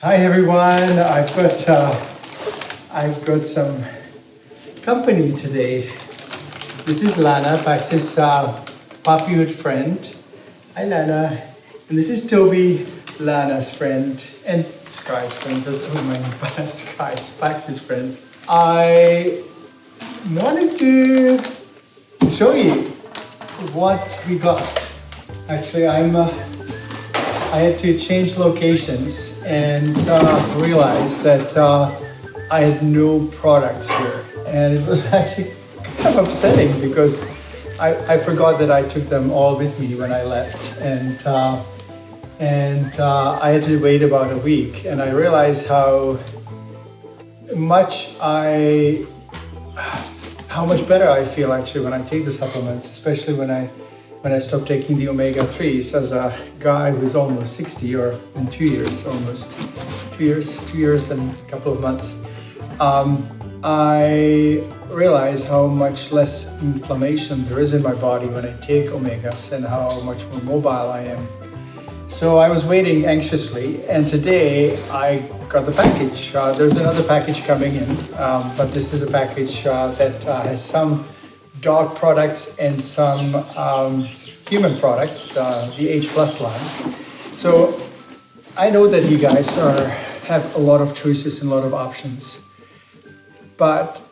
Hi everyone, I've got some company today. This is Lana, Pax's puppyhood friend. Hi Lana. And this is Toby, Lana's friend, and Sky's friend. Doesn't mind Pax's friend. I wanted to show you what we got. Actually, I had to change locations and realized that I had no products here. And it was actually kind of upsetting because I forgot that I took them all with me when I left. And I had to wait about a week. And I realized how much better I feel actually when I take the supplements, especially when I stopped taking the omega-3s as a guy who's almost 60 or in 2 years almost. 2 years and a couple of months. I realize how much less inflammation there is in my body when I take omegas and how much more mobile I am. So I was waiting anxiously, and today I got the package. There's another package coming in, but this is a package that has some dog products and some human products, the H Plus line. So I know that you guys have a lot of choices and a lot of options. But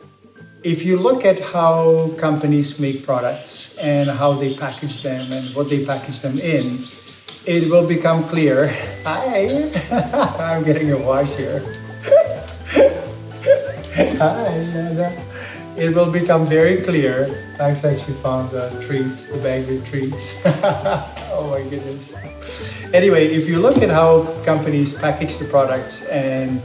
if you look at how companies make products and how they package them and what they package them in, it will become clear. Hi, I'm getting a wash here. Hi, it will become very clear. Max actually found the bag with treats. Oh my goodness. Anyway, if you look at how companies package the products and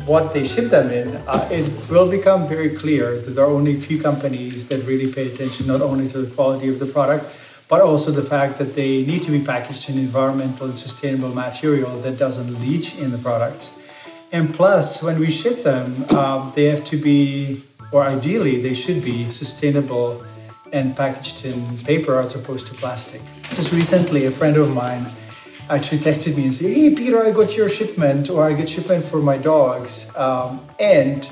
what they ship them in, it will become very clear that there are only a few companies that really pay attention not only to the quality of the product, but also the fact that they need to be packaged in environmental and sustainable material that doesn't leach in the products. And plus, when we ship them, they have to be, or ideally, they should be sustainable and packaged in paper as opposed to plastic. Just recently, a friend of mine actually texted me and said, "Hey, Peter, I got your shipment, or I got shipment for my dogs." And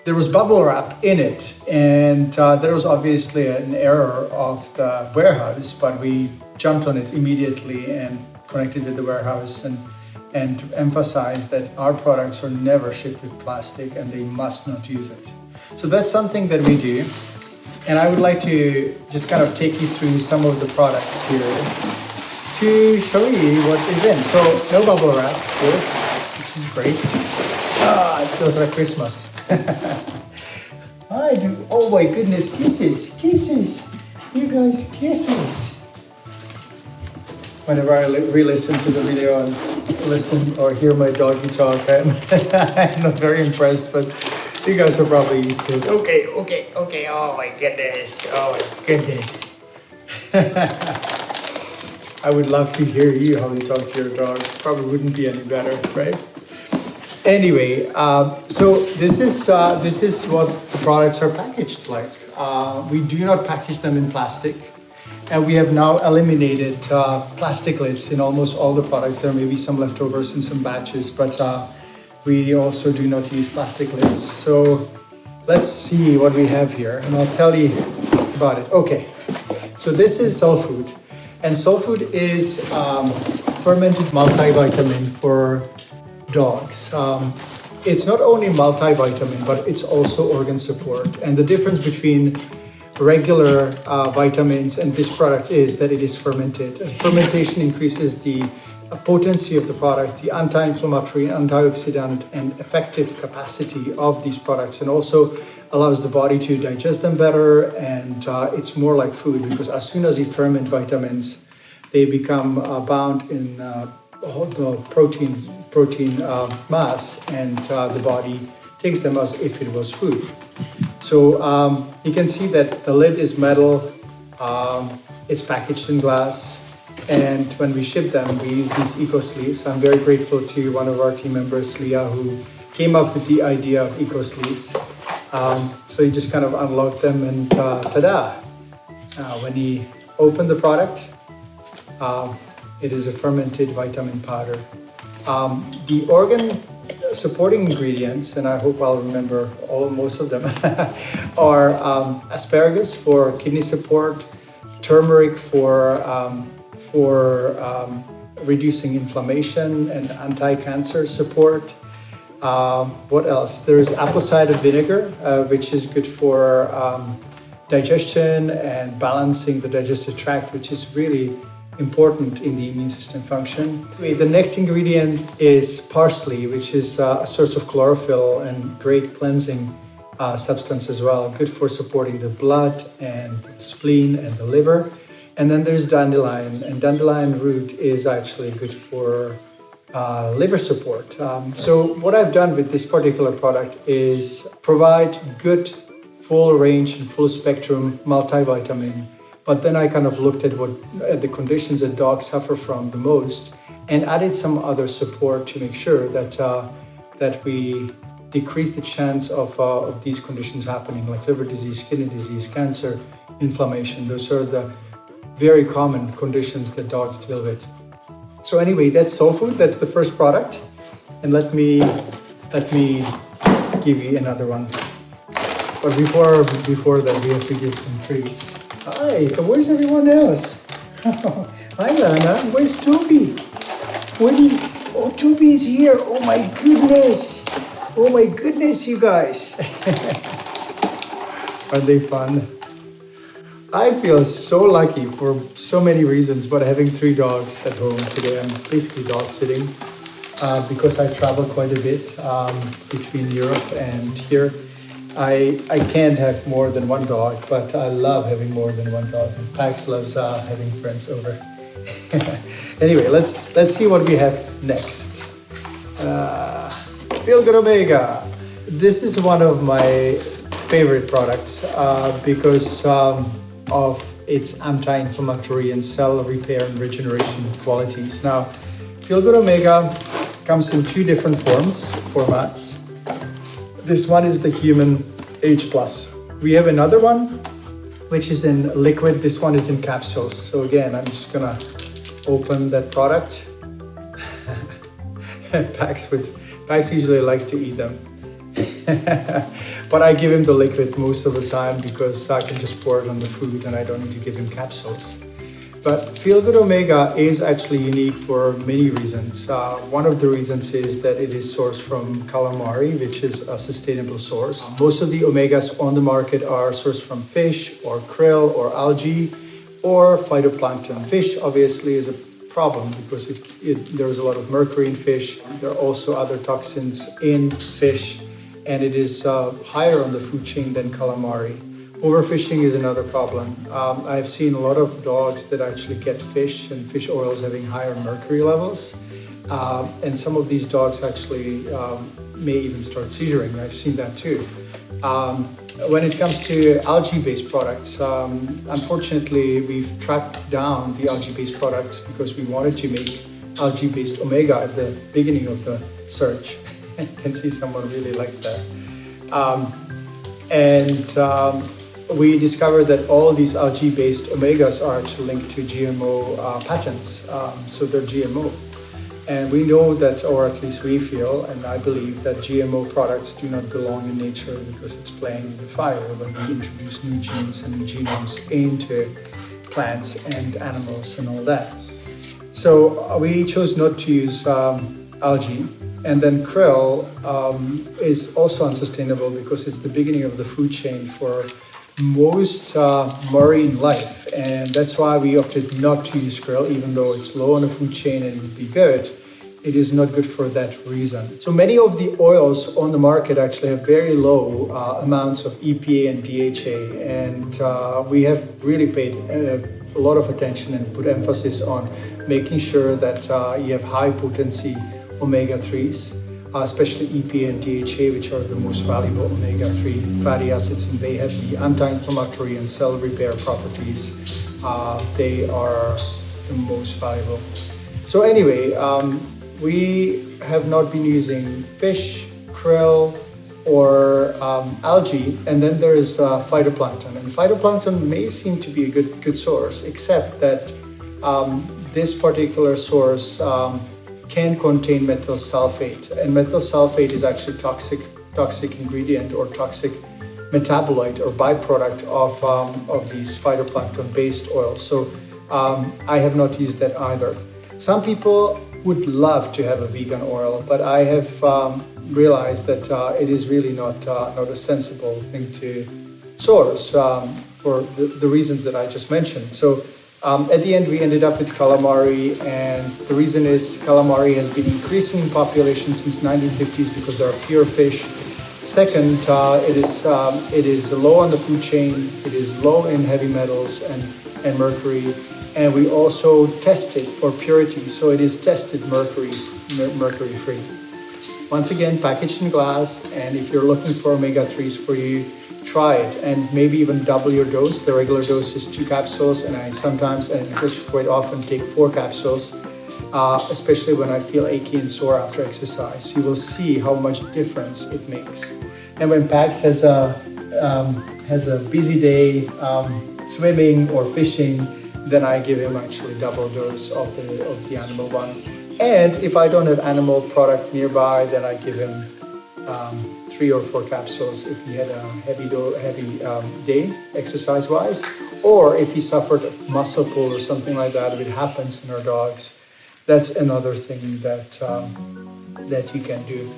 there was bubble wrap in it. And there was obviously an error of the warehouse, but we jumped on it immediately and connected with the warehouse and emphasize that our products are never shipped with plastic and they must not use it. So that's something that we do. And I would like to just kind of take you through some of the products here to show you what is in. So no bubble wrap here, which is great. It feels like Christmas. Oh my goodness, kisses. You guys, kisses. Whenever I re-listen to the video and listen or hear my doggy talk, I'm not very impressed, but you guys are probably used to it. Okay. Oh my goodness. I would love to hear you how you talk to your dogs. Probably wouldn't be any better, right? Anyway, so this is what the products are packaged like. We do not package them in plastic. And we have now eliminated plastic lids in almost all the products. There may be some leftovers in some batches, but we also do not use plastic lids. So let's see what we have here, and I'll tell you about it. Okay, so this is SoulFood. And SoulFood is fermented multivitamin for dogs. It's not only multivitamin, but it's also organ support. And the difference between regular vitamins and this product is that it is fermented. Fermentation increases the potency of the product, the anti-inflammatory, antioxidant, and effective capacity of these products, and also allows the body to digest them better. And it's more like food because as soon as you ferment vitamins, they become bound in the protein mass, and the body takes them as if it was food. So you can see that the lid is metal, it's packaged in glass, and when we ship them, we use these eco sleeves. I'm very grateful to one of our team members, Leah, who came up with the idea of eco sleeves. So you just kind of unlock them and ta-da! When you open the product, It is a fermented vitamin powder. The organ supporting ingredients, and I hope I'll remember most of them, are asparagus for kidney support, turmeric for reducing inflammation and anti-cancer support. What else? There's apple cider vinegar, which is good for digestion and balancing the digestive tract, which is really important in the immune system function. The next ingredient is parsley, which is a source of chlorophyll and great cleansing substance as well, good for supporting the blood and the spleen and the liver. And then there's dandelion, and dandelion root is actually good for liver support. So what I've done with this particular product is provide good full range and full spectrum multivitamin. But then I kind of looked at the conditions that dogs suffer from the most and added some other support to make sure that we decrease the chance of these conditions happening, like liver disease, kidney disease, cancer, inflammation. Those are the very common conditions that dogs deal with. So anyway, that's SoulFood. That's the first product. And let me give you another one. But before that, we have to give some treats. Hi, where's everyone else? Hi, Lana. Where's Toby? Oh, Toby's here. Oh my goodness. Oh my goodness, you guys. Are they fun? I feel so lucky for so many reasons, but having 3 dogs at home today, I'm basically dog sitting because I travel quite a bit between Europe and here. I can't have more than 1 dog, but I love having more than 1 dog. And Pax loves having friends over. Anyway, let's see what we have next. FeelGood Omega. This is one of my favorite products because of its anti-inflammatory and cell repair and regeneration qualities. Now, FeelGood Omega comes in 2 different formats. This one is the Greenman H Plus. We have another one, which is in liquid. This one is in capsules. So again, I'm just gonna open that product. Pax usually likes to eat them. But I give him the liquid most of the time because I can just pour it on the food and I don't need to give him capsules. But FeelGood Omega is actually unique for many reasons. One of the reasons is that it is sourced from calamari, which is a sustainable source. Most of the omegas on the market are sourced from fish or krill or algae or phytoplankton. Fish obviously is a problem because there's a lot of mercury in fish. There are also other toxins in fish, and it is higher on the food chain than calamari. Overfishing is another problem. I've seen a lot of dogs that actually get fish and fish oils having higher mercury levels. And some of these dogs actually may even start seizuring. I've seen that too. When it comes to algae-based products, unfortunately, we've tracked down the algae-based products because we wanted to make algae-based omega at the beginning of the search. You can see someone really likes that. We discovered that all these algae-based omegas are actually linked to GMO patents, so they're GMO. And we know that, or at least we feel, and I believe that GMO products do not belong in nature because it's playing with fire when we introduce new genes and new genomes into plants and animals and all that. So we chose not to use algae. And then krill is also unsustainable because it's the beginning of the food chain for most marine life, and that's why we opted not to use krill, even though it's low on the food chain and it would be good. It is not good for that reason. So many of the oils on the market actually have very low amounts of EPA and DHA, and we have really paid a lot of attention and put emphasis on making sure that you have high potency omega-3s, especially EPA and DHA, which are the most valuable omega-3 fatty acids, and they have the anti-inflammatory and cell repair properties. They are the most valuable. So anyway, we have not been using fish, krill, or algae, and then there is phytoplankton. And phytoplankton may seem to be a good source, except that this particular source can contain methyl sulfate, and methyl sulfate is actually toxic ingredient or toxic metabolite or byproduct of these phytoplankton-based oils. So I have not used that either. Some people would love to have a vegan oil, but I have realized that it is really not a sensible thing to source for the reasons that I just mentioned. So at the end, we ended up with calamari, and the reason is calamari has been increasing in population since 1950s because there are fewer fish. Second, it is low on the food chain. It is low in heavy metals and mercury, and we also test it for purity. So it is tested mercury free. Once again, packaged in glass, and if you're looking for omega-3s for you, try it and maybe even double your dose. The regular dose is 2 capsules, and I sometimes and quite often take 4 capsules, especially when I feel achy and sore after exercise. You will see how much difference it makes. And when Pax has a busy day swimming or fishing, then I give him actually double dose of the animal one. And if I don't have animal product nearby, then I give him 3 or 4 capsules if he had a heavy day exercise-wise, or if he suffered a muscle pull or something like that. If it happens in our dogs, that's another thing that you can do.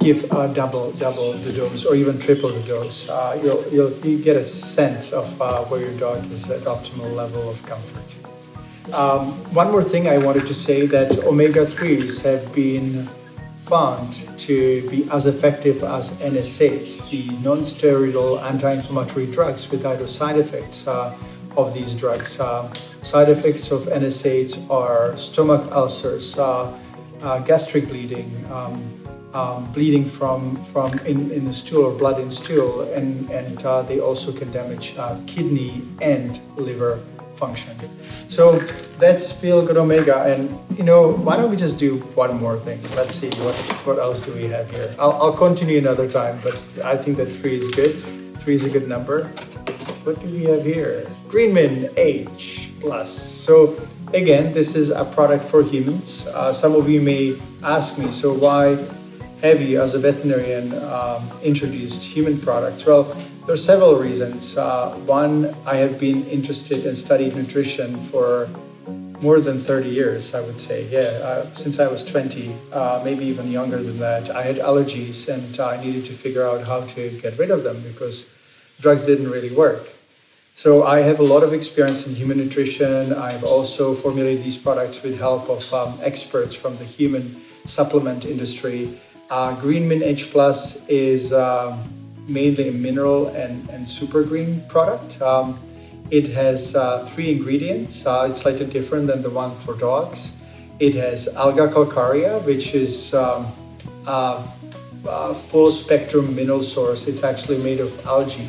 Give double the dose or even triple the dose. You get a sense of where your dog is at optimal level of comfort. One more thing I wanted to say, that omega-3s have been found to be as effective as NSAIDs, the non-steroidal anti-inflammatory drugs, without the side effects of these drugs. Side effects of NSAIDs are stomach ulcers, gastric bleeding, bleeding from in the stool or blood in stool, and they also can damage kidney and liver function. So that's FeelGood Omega, and why don't we just do one more thing? Let's see what else do we have here. I'll continue another time, but I think that 3 is good. 3 is a good number. What do we have here? Greenman H Plus. So again, this is a product for humans. Some of you may ask me, so why have you, as a veterinarian, introduced human products? Well, there are several reasons. One, I have been interested and studied nutrition for more than 30 years, I would say. Since I was 20, maybe even younger than that. I had allergies, and I needed to figure out how to get rid of them because drugs didn't really work. So I have a lot of experience in human nutrition. I've also formulated these products with help of experts from the human supplement industry. Greenman H Plus is mainly a mineral and super green product. It has 3 ingredients. It's slightly different than the one for dogs. It has alga calcarea, which is full spectrum mineral source. It's actually made of algae.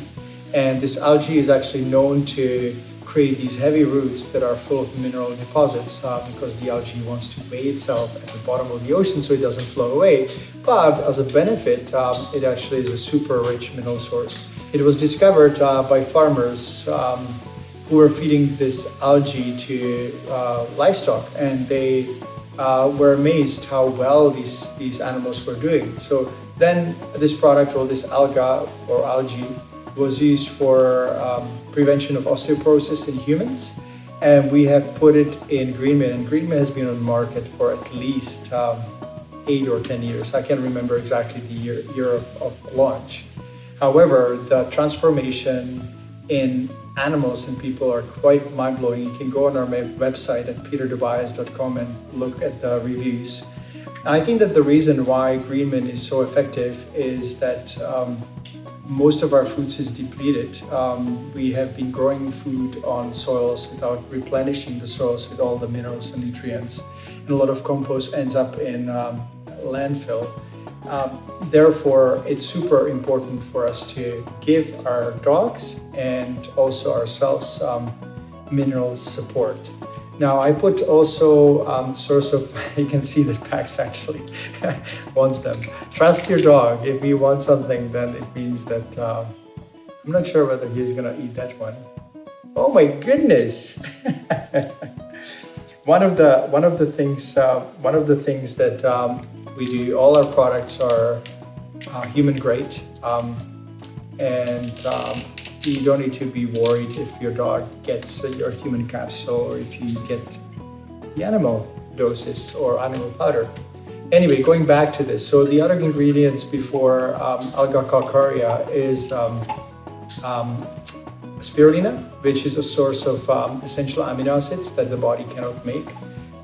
And this algae is actually known to create these heavy roots that are full of mineral deposits because the algae wants to weigh itself at the bottom of the ocean so it doesn't float away. But as a benefit, it actually is a super rich mineral source. It was discovered by farmers who were feeding this algae to livestock, and they were amazed how well these animals were doing. So then this product, or this alga or algae, was used for prevention of osteoporosis in humans, and we have put it in Greenman, and Greenman has been on the market for at least 8 or 10 years. I can't remember exactly the year of launch. However, the transformation in animals and people are quite mind-blowing. You can go on our website at peterdobias.com and look at the reviews. I think that the reason why Greenman is so effective is that most of our foods is depleted. We have been growing food on soils without replenishing the soils with all the minerals and nutrients, and a lot of compost ends up in landfill. Therefore, it's super important for us to give our dogs and also ourselves mineral support. Now, I put also source of, you can see that Pax actually wants them. Trust your dog. If he wants something, then it means that, I'm not sure whether he's gonna eat that one. Oh my goodness. one of the things that we do. All our products are human grade, and you don't need to be worried if your dog gets your human capsule or if you get the animal doses or animal powder. Anyway, going back to this, so the other ingredients before alga calcarea is spirulina, which is a source of essential amino acids that the body cannot make,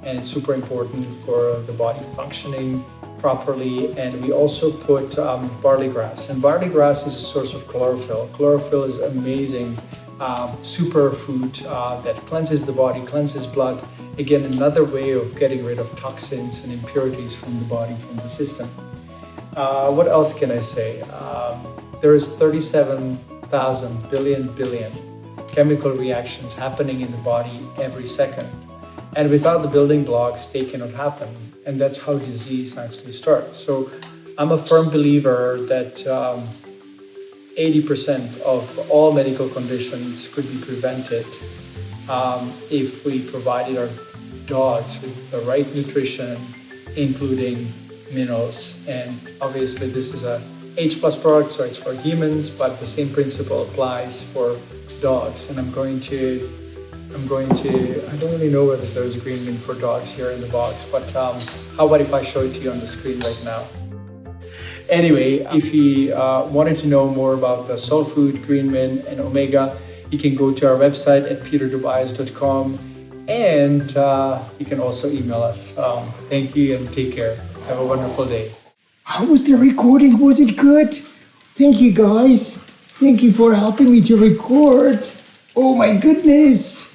and it's super important for the body functioning properly. And we also put barley grass, and barley grass is a source of chlorophyll. Chlorophyll is amazing superfood that cleanses the body, cleanses blood. Again, another way of getting rid of toxins and impurities from the body, from the system. What else can I say? There is 37,000 billion chemical reactions happening in the body every second. And without the building blocks, they cannot happen. And that's how disease actually starts. So I'm a firm believer that 80% of all medical conditions could be prevented if we provided our dogs with the right nutrition, including minerals. And obviously this is a H Plus product, so it's for humans, but the same principle applies for dogs. And I don't really know whether there's a GreenMin for dogs here in the box, but how about if I show it to you on the screen right now? Anyway, if you wanted to know more about the SoulFood, GreenMin and Omega, you can go to our website at peterdobias.com, and you can also email us. Thank you and take care. Have a wonderful day. How was the recording? Was it good? Thank you, guys. Thank you for helping me to record. Oh my goodness.